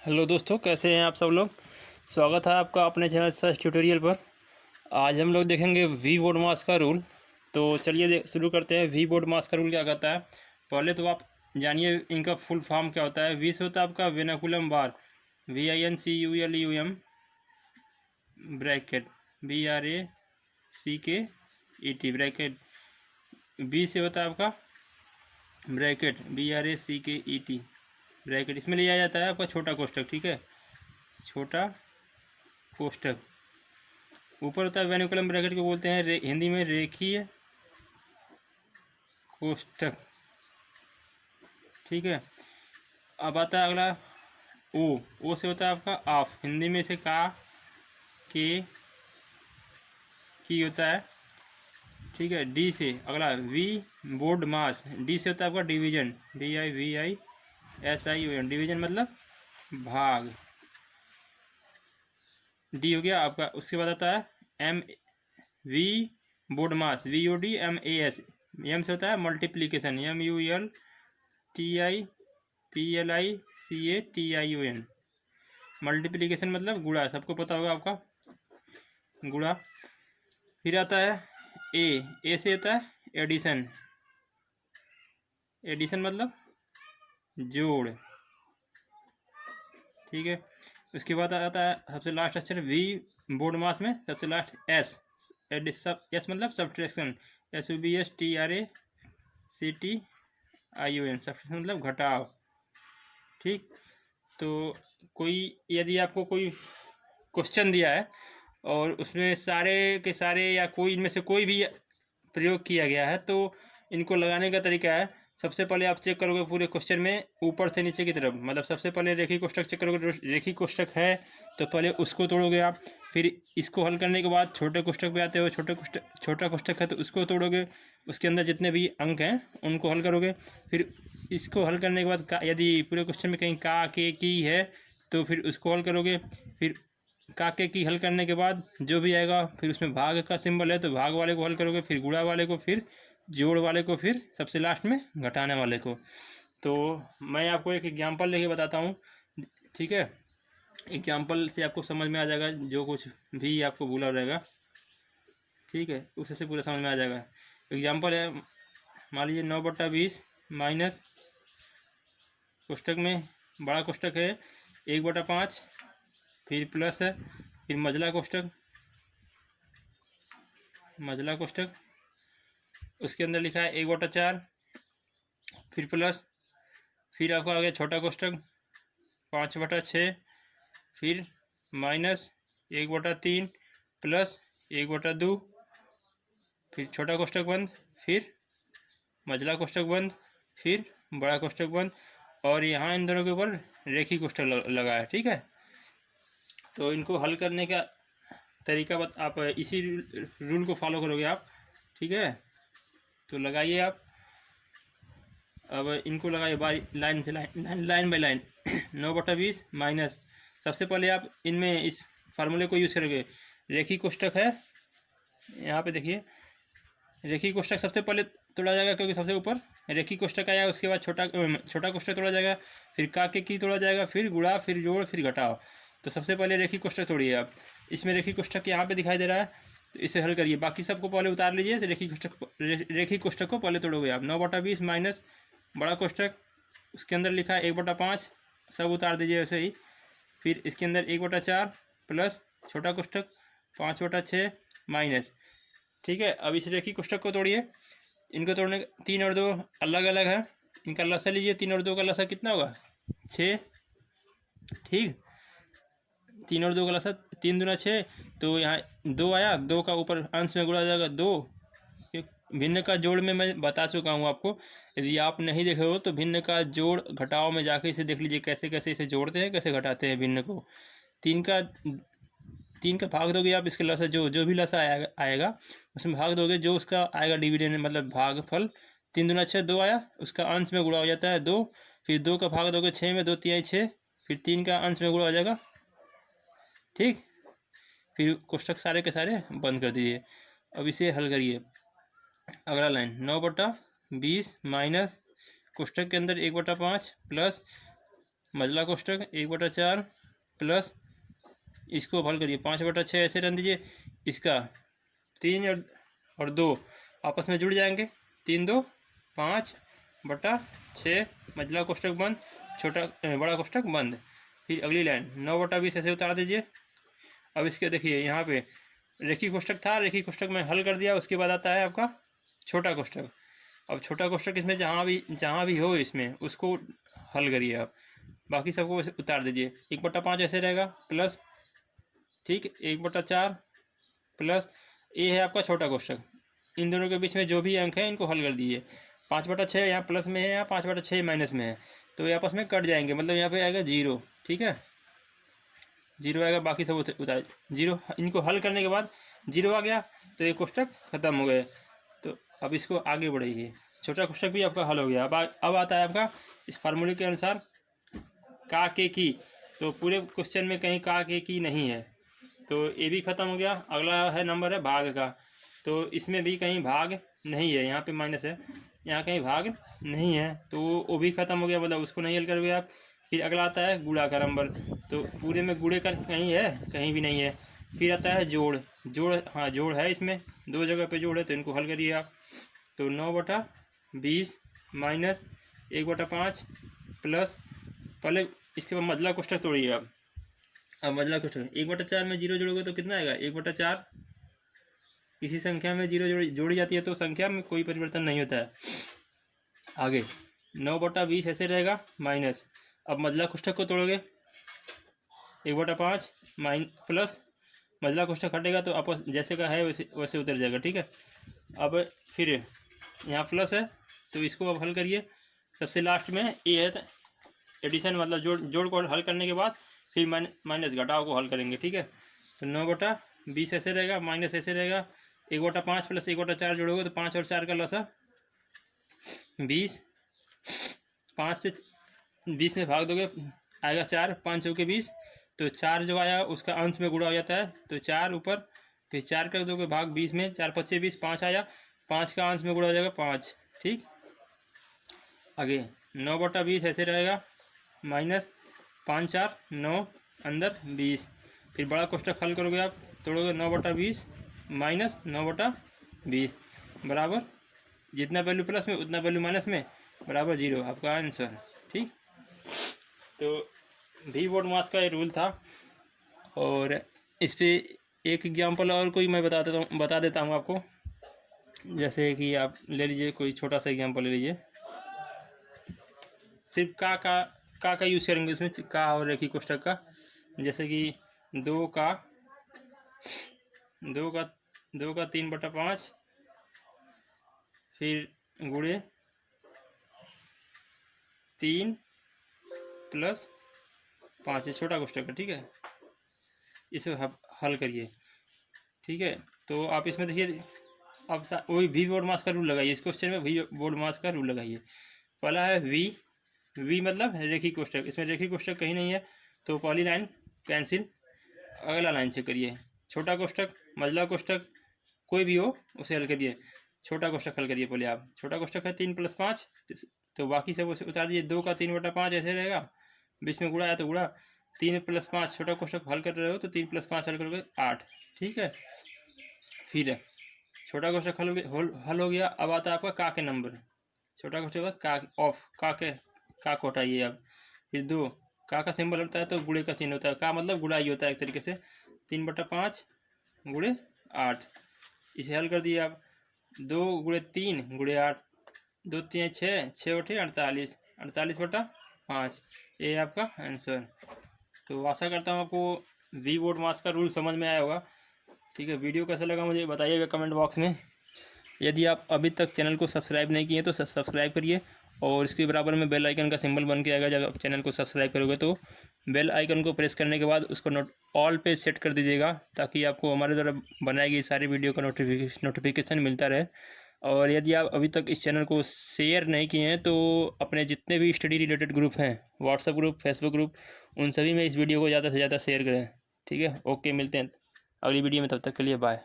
Hello दोस्तों, कैसे हैं आप सब लोग। स्वागत है आपका अपने चैनल सर्च ट्यूटोरियल पर। आज हम लोग देखेंगे वी बोर्ड मास का रूल। तो चलिए शुरू करते हैं। वी बोर्ड मास का रूल क्या कहता है। पहले तो आप जानिए इनका फुल फॉर्म क्या होता है। वी से होता है आपका vinculum bar, VINCULUM bracket BRACKET bracket. B से होता है आपका ब्रैकेट BRACKET ब्रैकेट। इसमें लिया जाता है आपका छोटा कोष्ठक, ठीक है, छोटा कोष्ठक। ऊपर होता है वेनिकुलम ब्रैकेट को बोलते हैं हिंदी में रेखीय कोष्ठक, ठीक है। अब आता है अगला ओ से होता है आपका ऑफ, हिंदी में से का के की होता है, ठीक है। डी से अगला वी बोर्ड मास, डी से होता है आपका डिवीजन, DIVISION डिवीजन मतलब भाग, डी हो गया आपका। उसके बाद आता है M V BODMAS, VODMAS। M से होता है मल्टीप्लीकेशन, MULTIPLICATION मल्टीप्लीकेशन मतलब गुणा, सबको पता होगा आपका गुणा। फिर आता है ए से होता है एडिशन, एडिशन मतलब जोड़, ठीक है। उसके बाद आता है सबसे लास्ट अक्षर वी बोर्ड मास में सबसे लास्ट एस मतलब सब्ट्रैक्शन, SUBSTRACTION सब्ट्रैक्शन मतलब घटाव, ठीक। तो कोई यदि आपको कोई क्वेश्चन दिया है और उसमें सारे के सारे या कोई इनमें से कोई भी प्रयोग किया गया है, तो इनको लगाने का तरीका है। सबसे पहले आप चेक करोगे पूरे क्वेश्चन में ऊपर से नीचे की तरफ, मतलब सबसे पहले रेखी कोष्ठक चेक करोगे। रेखी कोष्ठक है तो पहले उसको तोड़ोगे आप, फिर इसको हल करने के बाद छोटे कोष्ठक पे आते हो। छोटा कोष्ठक है तो उसको तोड़ोगे, उसके अंदर जितने भी अंक हैं उनको हल करोगे। फिर इसको हल करने के बाद यदि पूरे क्वेश्चन में कहीं का के की है तो फिर उसको हल करोगे। फिर काके की हल करने के बाद जो भी आएगा फिर उसमें भाग का सिंबल है तो भाग वाले को हल करोगे, फिर गुणा वाले को, फिर जोड़ वाले को, फिर सबसे लास्ट में घटाने वाले को। तो मैं आपको एक एग्जांपल लेके बताता हूँ, ठीक है। एग्जांपल से आपको समझ में आ जाएगा, जो कुछ भी आपको भूला रहेगा, ठीक है, उससे पूरा समझ में आ जाएगा। एग्जांपल है, मान लीजिए 9/20 माइनस कोष्ठक में बड़ा कोष्ठक है 1/5, फिर प्लस है, फिर मझला कोष्ठक, उसके अंदर लिखा है 1/4, फिर प्लस, फिर आपको आ गया छोटा कोष्ठक 5/6, फिर माइनस 1/3 प्लस 1/2, फिर छोटा कोष्ठक बंद, फिर मझला कोष्ठक बंद, फिर बड़ा कोष्ठक बंद, और यहाँ इन दोनों के ऊपर रेखी कोष्ठक लगा है, ठीक है। तो इनको हल करने का तरीका आप इसी रूल को फॉलो करोगे आप, ठीक है। तो लगाइए आप, अब इनको लगाइए लाइन से लाइन बाई लाइन। 9/20 माइनस, सबसे पहले आप इनमें इस फार्मूले को यूज़ करोगे। रेखी कोष्ठक है, यहाँ पे देखिए रेखी कोष्ठक सबसे पहले तोड़ा जाएगा क्योंकि सबसे ऊपर रेखी कोष्ठक आया। उसके बाद छोटा कोष्ठक तोड़ा जाएगा, फिर काके की तोड़ा जाएगा, फिर गुणा, फिर जोड़, फिर घटाव। तो सबसे पहले रेखी कोष्ठक तोड़िए आप। इसमें रेखी कोष्ठक यहाँ पे दिखाई दे रहा है तो इसे हल करिए। बाकी सबको पहले उतार लीजिए, रेखी कोष्ठक को पहले तोड़ोगे आप। 9/20 माइनस बड़ा कोष्ठक, उसके अंदर लिखा है 1/5, सब उतार दीजिए वैसे ही। फिर इसके अंदर 1/4 प्लस छोटा कोष्ठक 5/6 माइनस, ठीक है। अब इस रेखी कोष्ठक को तोड़िए। इनको तोड़ने 3 और 2 अलग अलग है, इनका लसा लीजिए। 3 और 2 का लसा कितना होगा 6, ठीक। 3 और 2 का लसा 3 दूना 6, तो यहाँ 2 आया, 2 का ऊपर अंश में गुणा जाएगा 2। भिन्न का जोड़ में मैं बता चुका हूँ आपको, यदि आप नहीं देखे हो तो भिन्न का जोड़ घटाव में जाके इसे देख लीजिए कैसे कैसे इसे जोड़ते हैं, कैसे घटाते हैं भिन्न को। 3 का भाग दोगे आप, इसके लसा जो भी लसा आएगा उसमें भाग दोगे, जो उसका आएगा डिविडेंड मतलब भागफल। 3 दूना 6, 2 आया, उसका अंश में गुणा हो जाता है 2। फिर 2 का भाग दोगे 6 में, 2 तिहाई 6, फिर 3 का अंश में गुणा हो जाएगा, ठीक। फिर कोष्ठक सारे के सारे बंद कर दीजिए। अब इसे हल करिए। अगला लाइन 9/20 माइनस कोष्ठक के अंदर 1/5 प्लस मजला कोष्टक 1/4 प्लस इसको हल करिए 5/6 ऐसे रन दीजिए। इसका 3 और 2 आपस में जुड़ जाएंगे, 3 2 5/6 मजला कोष्टक बंद, छोटा बड़ा कोष्टक बंद। फिर अगली लाइन 9/20 ऐसे उतार दीजिए। अब इसके देखिए यहाँ पे रेखी कोष्टक था, रेखी कोष्टक में हल कर दिया। उसके बाद आता है आपका छोटा कोष्टक। अब छोटा कोष्टक इसमें जहाँ भी हो इसमें उसको हल करिए आप, बाकी सबको उतार दीजिए। 1/5 ऐसे रहेगा प्लस, ठीक, 1/4 प्लस ये है आपका छोटा कोष्टक। इन दोनों के बीच में जो भी अंक है इनको हल कर दीजिए। 5/6 यहाँ प्लस में है, यहाँ 5/6 माइनस में है, तो ये आपस में कट जाएंगे, मतलब यहाँ पे आएगा 0, ठीक है, 0 आएगा। बाकी सब उतार 0, इनको हल करने के बाद 0 आ गया तो ये कोष्टक खत्म हो गए। तो अब इसको आगे बढ़ाइए, छोटा कोष्टक भी आपका हल हो गया। अब आता है आपका इस फार्मूले के अनुसार का के की। तो पूरे क्वेश्चन में कहीं का के की नहीं है, तो ये भी खत्म हो गया। अगला है नंबर है भाग का, तो इसमें भी कहीं भाग नहीं है, यहाँ पे माइनस है, यहाँ कहीं भाग नहीं है, तो वो भी खत्म हो गया, मतलब उसको नहीं हल करोगे आप। फिर अगला आता है गुणा का नंबर, तो पूरे में गुणे का कहीं है, कहीं भी नहीं है। फिर आता है जोड़, हाँ जोड़ है, इसमें 2 जगह पे जोड़ है, तो इनको हल करिए आप। तो 9/20 माइनस 1/5 प्लस, पहले इसके बाद मजला कोष्टक तोड़िए आप। अब मजला कोष्टक 1/4 में 0 जोड़ोगे तो कितना आएगा 1/4। किसी संख्या में 0 जोड़ी जाती है तो संख्या में कोई परिवर्तन नहीं होता है। आगे 9/20 ऐसे रहेगा माइनस, अब मजला कोष्टक को तोड़ोगे 1/5 प्लस मजला कोष्टक हटेगा तो आपस जैसे का है वैसे उतर जाएगा, ठीक है। अब फिर यहाँ प्लस है तो इसको अब हल करिए। सबसे लास्ट में ये है एडिशन, मतलब जोड़ को हल करने के बाद फिर माइनस घटाव को हल करेंगे, ठीक है। तो 9/20 ऐसे रहेगा, माइनस ऐसे रहेगा, 1/5 प्लस 1/4 जोड़ोगे तो 5 और 4 का लसा 20, 5 से 20 में भाग दोगे आएगा 4, 5 चौके 20, तो 4 जो आया उसका अंश में गुणा हो जाता है, तो 4 ऊपर, फिर 4 कर दोगे भाग 20 में, 4 5 20, 5 आया, 5 का अंश में गुणा हो जाएगा 5, ठीक। आगे 9/20 ऐसे रहेगा माइनस 5 4 9 अंदर 20। फिर बड़ा कोष्टक हल करोगे आप, तोड़ोगे 9/20 माइनस 9/20 बराबर, जितना वैल्यू प्लस में उतना वैल्यू माइनस में बराबर 0, आपका आंसर, ठीक। तो वी बोर्ड मास का ये रूल था। और इस पर एक एग्जांपल और कोई मैं बता देता हूँ आपको। जैसे कि आप ले लीजिए, कोई छोटा सा एग्जांपल ले लीजिए, सिर्फ का यूज़ करेंगे इसमें, का और रेखी कोष्टक का। जैसे कि 2 का 3/5 फिर गुणे 3 प्लस 5 है, छोटा कोष्टक है, ठीक है। इसे हल करिए, ठीक है। तो आप इसमें देखिए, अब वही वी बोर्ड मास का रूल लगाइए। इस क्वेश्चन में वी बोर्ड मास का रूल लगाइए। पहला है वी मतलब रेखी कोष्टक, इसमें रेखी कोष्टक कहीं नहीं है, तो पहली लाइन कैंसिल। अगला लाइन से करिए, छोटा कोष्टक मजला कोष्टक कोई भी हो उसे हल करिए। छोटा कोष्टक हल करिए पहले आप। छोटा कोष्टक है 3 + 5, तो बाकी सब उसे उतार दीजिए। 2 का 3/5 ऐसे रहेगा, बीच में गुणा है तो गुणा, 3 + 5 छोटा कोष्टक हल कर रहे हो तो 3 + 5 हल करोगे 8, ठीक है। फिर छोटा कोष्टक हल हो गया। अब आता है आपका का के नंबर। छोटा कोष्टक का ऑफ का को हटाइए आप। फिर 2 का सिंबल होता है तो गुणे का चिन्ह होता है, का मतलब गुणा ही होता है एक तरीके से। 3/5 गुणे 8, इसे हल कर दिए आप। 2 गुणे 3 गुणे 8, 2 3 6, 6 8 48, 48/5, ये आपका आंसर। तो आशा करता हूँ आपको वी बोर्ड मास का रूल समझ में आया होगा, ठीक है। वीडियो कैसा लगा मुझे बताइएगा कमेंट बॉक्स में। यदि आप अभी तक चैनल को सब्सक्राइब नहीं किए तो सब्सक्राइब करिए, और इसके बराबर में बेल आइकन का सिंबल बन के आएगा। जब आप चैनल को सब्सक्राइब करोगे तो बेल आइकन को प्रेस करने के बाद उसको ऑल पे सेट कर दीजिएगा, ताकि आपको हमारे द्वारा बनाई गई सारी वीडियो का नोटिफिकेशन मिलता रहे। और यदि आप अभी तक इस चैनल को शेयर नहीं किए हैं तो अपने जितने भी स्टडी रिलेटेड ग्रुप हैं, व्हाट्सएप ग्रुप, फेसबुक ग्रुप, उन सभी में इस वीडियो को ज़्यादा से ज़्यादा शेयर करें, ठीक है। ओके, मिलते हैं अगली वीडियो में, तब तक के लिए बाय।